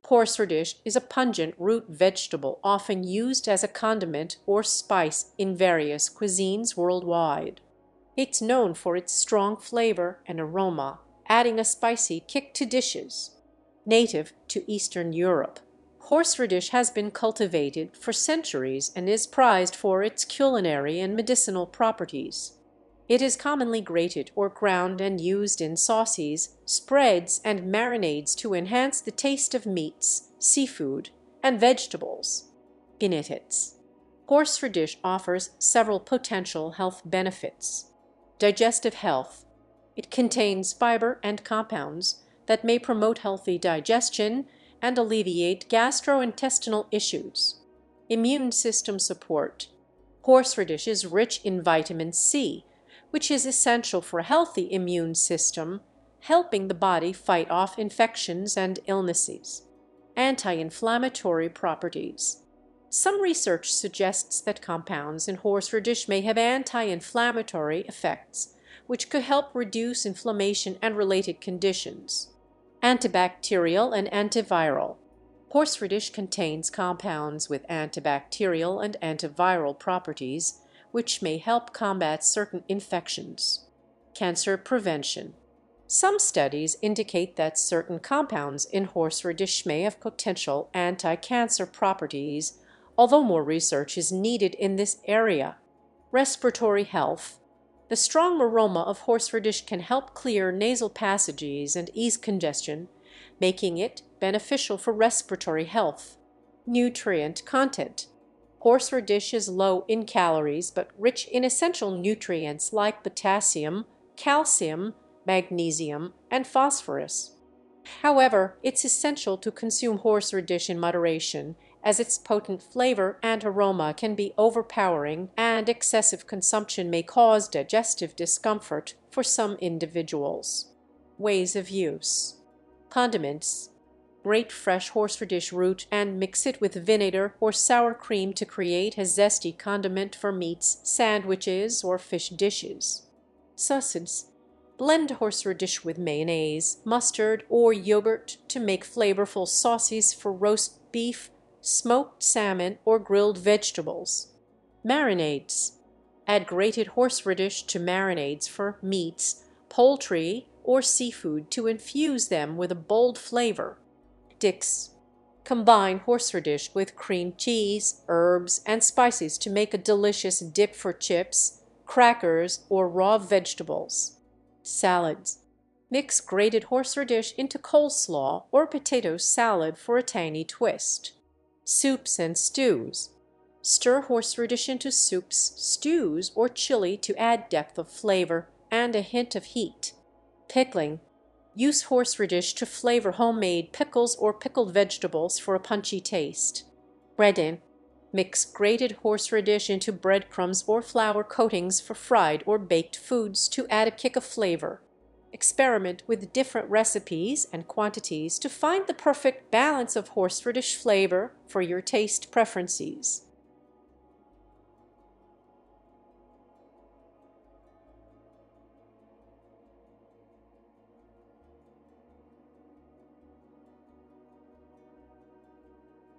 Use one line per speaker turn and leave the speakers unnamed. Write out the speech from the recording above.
Horseradish is a pungent root vegetable often used as a condiment or spice in various cuisines worldwide. It's known for its strong flavor and aroma, adding a spicy kick to dishes. Native to Eastern Europe, horseradish has been cultivated for centuries and is prized for its culinary and medicinal properties. It is commonly grated or ground and used in sauces, spreads, and marinades to enhance the taste of meats, seafood, and vegetables. Benefits. Horseradish offers several potential health benefits. Digestive health. It contains fiber and compounds that may promote healthy digestion and alleviate gastrointestinal issues. Immune system support. Horseradish is rich in vitamin C, which is essential for a healthy immune system, helping the body fight off infections and illnesses. Anti-inflammatory properties. Some research suggests that compounds in horseradish may have anti-inflammatory effects, which could help reduce inflammation and related conditions. Antibacterial and antiviral. Horseradish contains compounds with antibacterial and antiviral properties, which may help combat certain infections. Cancer prevention. Some studies indicate that certain compounds in horseradish may have potential anti-cancer properties, although more research is needed in this area. Respiratory health. The strong aroma of horseradish can help clear nasal passages and ease congestion, making it beneficial for respiratory health. Nutrient content. Horseradish is low in calories but rich in essential nutrients like potassium, calcium, magnesium, and phosphorus. However, it's essential to consume horseradish in moderation, as its potent flavor and aroma can be overpowering and excessive consumption may cause digestive discomfort for some individuals. Ways of use. Condiments. Grate fresh horseradish root and mix it with vinegar or sour cream to create a zesty condiment for meats, sandwiches, or fish dishes. Sauces. Blend horseradish with mayonnaise, mustard, or yogurt to make flavorful sauces for roast beef, smoked salmon, or grilled vegetables. Marinades. Add grated horseradish to marinades for meats, poultry, or seafood to infuse them with a bold flavor. Dips. Combine horseradish with cream cheese, herbs, and spices to make a delicious dip for chips, crackers, or raw vegetables. Salads. Mix grated horseradish into coleslaw or potato salad for a tangy twist. Soups and stews. Stir horseradish into soups, stews, or chili to add depth of flavor and a hint of heat. Pickling. Use horseradish to flavor homemade pickles or pickled vegetables for a punchy taste. Breading. Mix grated horseradish into breadcrumbs or flour coatings for fried or baked foods to add a kick of flavor. Experiment with different recipes and quantities to find the perfect balance of horseradish flavor for your taste preferences.